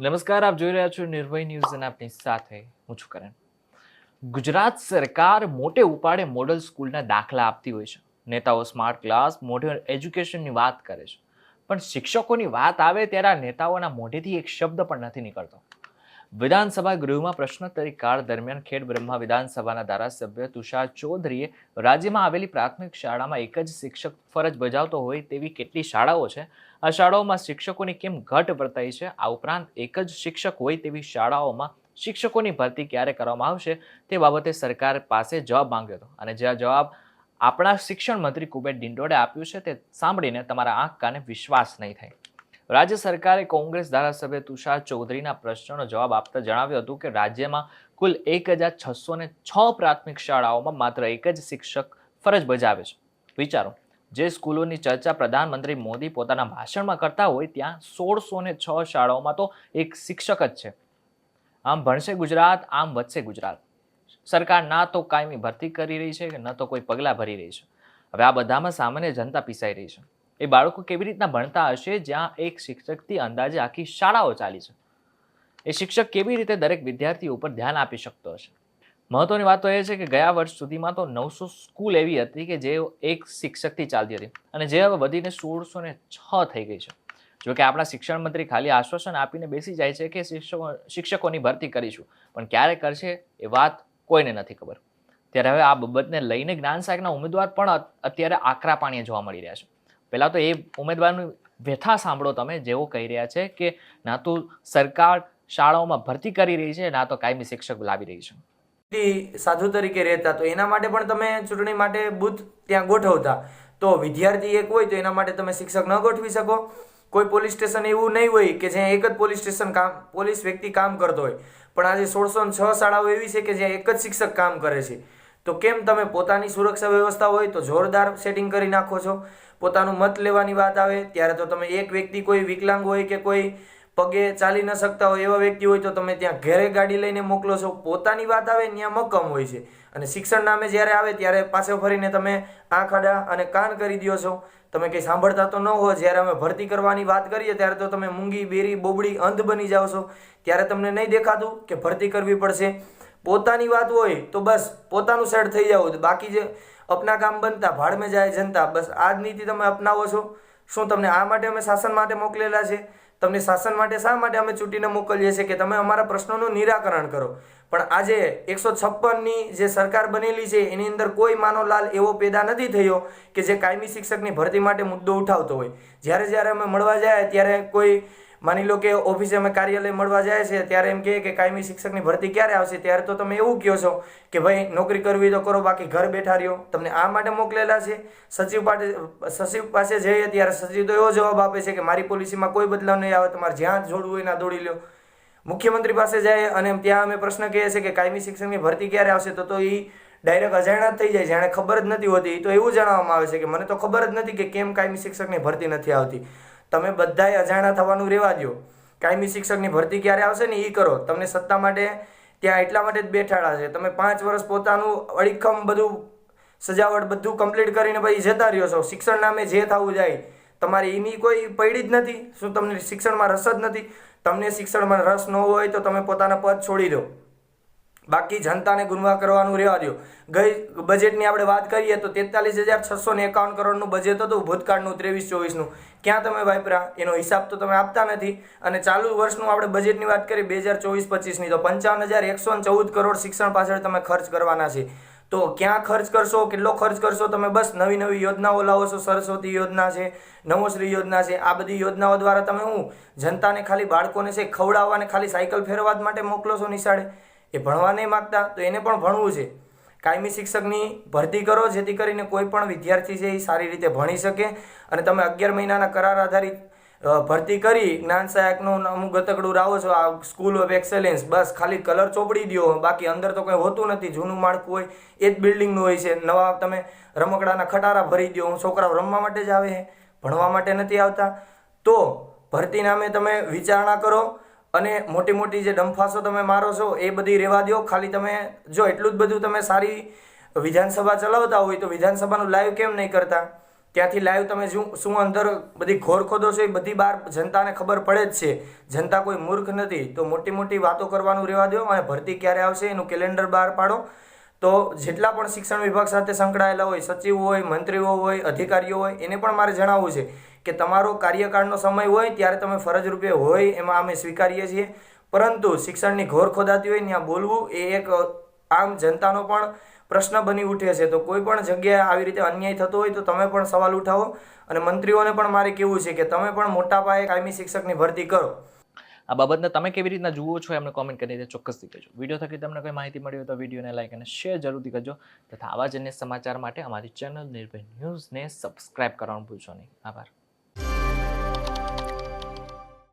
નમસ્કાર, આપ જોઈ રહ્યા છો નિર્ભય ન્યૂઝ અને આપની સાથે હું છું કરણ. ગુજરાત સરકાર મોટે ઉપાડે મોડલ સ્કૂલના દાખલા આપતી હોય છે. નેતાઓ સ્માર્ટ ક્લાસ, મોડર્ન એજ્યુકેશનની વાત કરે છે, પણ શિક્ષકોની વાત આવે ત્યારે આ નેતાઓના મોઢેથી એક શબ્દ પણ નથી નીકળતો. વિધાનસભા ગૃહમાં પ્રશ્નોત્તરી કાળ દરમિયાન ખેડ બ્રહ્મા વિધાનસભાના ધારાસભ્ય તુષાર ચૌધરીએ રાજ્યમાં આવેલી પ્રાથમિક શાળામાં એક જ શિક્ષક ફરજ બજાવતો હોય તેવી કેટલી શાળાઓ છે, આ શાળાઓમાં શિક્ષકોની કેમ ઘટ વર્તાય છે, આ ઉપરાંત એક જ શિક્ષક હોય તેવી શાળાઓમાં શિક્ષકોની ભરતી ક્યારે કરવામાં આવશે તે બાબતે સરકાર પાસે જવાબ માંગ્યો હતો. અને જે જવાબ આપણા શિક્ષણ મંત્રી કુબેર ડિંડોરે આપ્યું છે તે સાંભળીને તમારા આંખ કાને વિશ્વાસ નહીં થાય. રાજ્ય સરકારે કોંગ્રેસ ધારાસભ્ય તુષાર ચૌધરીના પ્રશ્નનો જવાબ આપતા જણાવ્યું હતું કે રાજ્યમાં કુલ 1606 પ્રાથમિક શાળાઓમાં માત્ર એક જ શિક્ષક ફરજ બજાવે છે. વિચારો, જે સ્કૂલોની ચર્ચા પ્રધાનમંત્રી મોદી પોતાના ભાષણમાં કરતા હોય ત્યાં 1606 શાળાઓમાં તો એક શિક્ષક જ છે. આમ ભણશે ગુજરાત, આમ વધશે ગુજરાત. સરકાર ના તો કાયમી ભરતી કરી રહી છે, ન તો કોઈ પગલાં ભરી રહી છે. હવે આ બધામાં સામાન્ય જનતા પીસાઈ રહી છે. એ બાળકો કેવી રીતના ભણતા હશે જ્યાં એક શિક્ષકથી અંદાજે આખી શાળાઓ ચાલી છે? એ શિક્ષક કેવી રીતે દરેક વિદ્યાર્થી ઉપર ધ્યાન આપી શકતો હશે? મહત્વની વાત તો એ છે કે ગયા વર્ષ સુધીમાં તો 900 સ્કૂલ એવી હતી કે જે એક શિક્ષકથી ચાલતી હતી અને જે હવે વધીને 1606 થઈ ગઈ છે. જો કે આપણા શિક્ષણ મંત્રી ખાલી આશ્વાસન આપીને બેસી જાય છે કે શિક્ષકોની ભરતી કરીશું, પણ ક્યારે કરશે એ વાત કોઈને નથી ખબર. ત્યારે હવે આ બાબતને લઈને જ્ઞાન સહાયકના ઉમેદવાર પણ અત્યારે આકરા પાણીએ જોવા મળી રહ્યા છે. પહેલાં તો એ ઉમેદવારની વ્યથા સાંભળો તમે, જેઓ કહી રહ્યા છે કે ના તો સરકાર શાળાઓમાં ભરતી કરી રહી છે, ના તો કાયમી શિક્ષક લાવી રહી છે. સાધુ તરીકે રહેતા તો એના માટે પણ તમે ચૂંટણી માટે બૂથ ત્યાં ગોઠવતા, તો વિદ્યાર્થી એક હોય તો એના માટે તમે શિક્ષક ન ગોઠવી શકો? કોઈ પોલીસ સ્ટેશન એવું નહીં હોય કે જ્યાં એક જ પોલીસ સ્ટેશન પોલીસ વ્યક્તિ કામ કરતો હોય, પણ આજે 1606 શાળાઓ એવી છે કે જ્યાં એક જ શિક્ષક કામ કરે છે. તો કેમ તમે પોતાની સુરક્ષા વ્યવસ્થા હોય તો જોરદાર સેટિંગ કરી નાખો છો? પોતાનું મત લેવાની વાત આવે ત્યારે તો તમે એક વ્યક્તિ કોઈ વિકલાંગ હોય કે કોઈ પગે ચાલી ન શકતા હોય એવા વ્યક્તિ હોય તો તમે ત્યાં ઘરે ગાડી લઈને મોકલો છો. પોતાની વાત આવે ત્યાં મક્કમ હોય છે, અને શિક્ષણ નામે જ્યારે આવે ત્યારે પાછો ફરીને તમે આંખ આડા અને કાન કરી દો છો. તમે કંઈ સાંભળતા તો ન હો. જ્યારે અમે ભરતી કરવાની વાત કરીએ ત્યારે તો તમે મૂંગી, બેરી, બોબડી, અંધ બની જાઓ છો. ત્યારે તમને નહીં દેખાતું કે ભરતી કરવી પડશે? પોતાની વાત હોય તો બસ પોતાનું સેટ થઈ જાવ, બાકી જે અપના કામ બનતા ભાડ મેં જાય જનતા, બસ આ જ નીતિ તમે અપનાવો છો. શું તમને આ માટે અમે શાસન માટે મોકલેલા છે? તમને શાસન માટે શા માટે અમે ચૂંટીને મોકલીએ છીએ કે તમે અમારા પ્રશ્નોનું નિરાકરણ કરો? પણ આજે 156ની જે સરકાર બનેલી છે એની અંદર કોઈ માનવલાલ એવો પેદા નથી થયો કે જે કાયમી શિક્ષકની ભરતી માટે મુદ્દો ઉઠાવતો હોય. જ્યારે અમે મળવા જાય ત્યારે કોઈ માની લો કે ઓફિસે અમે કાર્યાલય મળવા જાય છે ત્યારે એમ કહે કે કાયમી શિક્ષકની ભરતી ક્યારે આવશે? ત્યારે તો તમે એવું કહો છો કે ભાઈ નોકરી કરવી તો કરો, બાકી ઘર બેઠા રહ્યો. તમને આ માટે મોકલેલા છે? સચિવ પાસે જઈએ ત્યારે સચિવ તો એવો જવાબ આપે છે કે મારી પોલિસીમાં કોઈ બદલાવ નહીં આવે, તમારે જ્યાં જોડવું હોય ના દોડી લો. મુખ્યમંત્રી પાસે જાય અને ત્યાં અમે પ્રશ્ન કહીએ છીએ કે કાયમી શિક્ષકની ભરતી ક્યારે આવશે, તો એ ડાયરેક્ટ અજાણ્યા જ થઈ જાય, જાણે ખબર જ નથી હોતી. તો એવું જણાવવામાં આવે છે કે મને તો ખબર જ નથી કે કેમ કાયમી શિક્ષકની ભરતી નથી આવતી. તમે બધાએ અજાણ્યા થવાનું રહેવા દો. કાયમી શિક્ષકની ભરતી ક્યારે આવશે ને એ કરો. તમને સત્તા માટે ત્યાં એટલા માટે જ બેઠાડા છે. તમે 5 વર્ષ પોતાનું અડીખમ બધું સજાવટ બધું કમ્પ્લીટ કરીને પછી જતા રહ્યો છો. શિક્ષણ નામે જે થવું જાય તમારી એની કોઈ પડી જ નથી. શું તમને શિક્ષણમાં રસ જ નથી? તમને શિક્ષણમાં રસ ન હોય તો તમે પોતાના પદ છોડી દો, બાકી જનતાને ગુમરાહ કરવાનું રહેવા દો. ગઈ બજેટની આપણે વાત કરીએ તો 43,651 કરોડનું બજેટ હતું ભૂતકાળનું 23-24નું. ક્યાં તમે વાપરા એનો હિસાબ તો તમે આપતા નથી. અને ચાલુ વર્ષનું આપણે બજેટની વાત કરીએ 2024-25ની તો 55,114 કરોડ શિક્ષણ પાછળ તમે ખર્ચ કરવાના છે. તો ક્યાં ખર્ચ કરશો, કેટલો ખર્ચ કરશો? તમે બસ નવી નવી યોજનાઓ લાવો છો. સરસ્વતી યોજના છે, નવોશ્રી યોજના છે. આ બધી યોજનાઓ દ્વારા તમે હું જનતાને ખાલી બાળકોને છે ખવડાવવાને ખાલી સાયકલ ફેરવા માટે મોકલો છો નિશાળે? એ ભણવા નહીં માગતા તો એને પણ ભણવું છે. કાયમી શિક્ષકની ભરતી કરો જેથી કરીને કોઈ પણ વિદ્યાર્થી છે એ સારી રીતે ભણી શકે. અને તમે 11 મહિનાના કરાર આધારિત ભરતી કરી જ્ઞાન સહાયકનું અમુક ગતકડું રાવો છો. આ સ્કૂલ ઓફ એક્સેલન્સ બસ ખાલી કલર ચોપડી દો, બાકી અંદર તો કંઈ હોતું નથી. જૂનું માળખું હોય એ જ બિલ્ડિંગનું હોય છે. નવા તમે રમકડાના ખટારા ભરી દો. છોકરાઓ રમવા માટે જ આવે છે, ભણવા માટે નથી આવતા. તો ભરતી નામે તમે વિચારણા કરો અને મોટી મોટી જે ડંફાસો તમે મારો છો એ બધી રહેવા દો. ખાલી તમે જો એટલું જ બધું તમે સારી વિધાનસભા ચલાવતા હોય તો વિધાનસભાનું લાઈવ કેમ નહીં કરતા? ત્યાંથી લાઈવ તમે શું અંદર બધી ઘોરખોદો છે એ બધી બહાર જનતાને ખબર પડે જ છે. જનતા કોઈ મૂર્ખ નથી. તો મોટી મોટી વાતો કરવાનું રહેવા દો અને ભરતી ક્યારે આવશે એનું કેલેન્ડર બહાર પાડો. તો જેટલા પણ શિક્ષણ વિભાગ સાથે સંકળાયેલા હોય, સચિવો હોય, મંત્રીઓ હોય, અધિકારીઓ હોય, એને પણ મારે જણાવવું છે કે તમારો કાર્યકાળનો સમય હોય ત્યારે તમે ફરજ રૂપે હોય એમાં અમે સ્વીકારીએ છીએ, પરંતુ શિક્ષણની ઘોર ખોદાતી હોય ત્યાં બોલવું એ એક આમ જનતાનો પણ પ્રશ્ન બની ઉઠે છે. તો કોઈ પણ જગ્યાએ આવી રીતે અન્યાય થતો હોય તો તમે પણ સવાલ ઉઠાવો અને મંત્રીઓને પણ મારે કહેવું છે કે તમે પણ મોટા પાયે કાયમી શિક્ષકની ભરતી કરો. આ બાબતને તમે કેવી રીતના જુઓ છો એમને કોમેન્ટ કરીને ચોક્કસથી કહેજો. વિડીયો થકી તમને કોઈ માહિતી મળી હોય તો વિડીયોને લાઈક અને શેર જરૂરથી કરજો તથા આવા જ અન્ય સમાચાર માટે અમારી ચેનલ નિર્ભય ન્યૂઝને સબસ્ક્રાઇબ કરવાનું ભૂલશો નહીં. આભાર.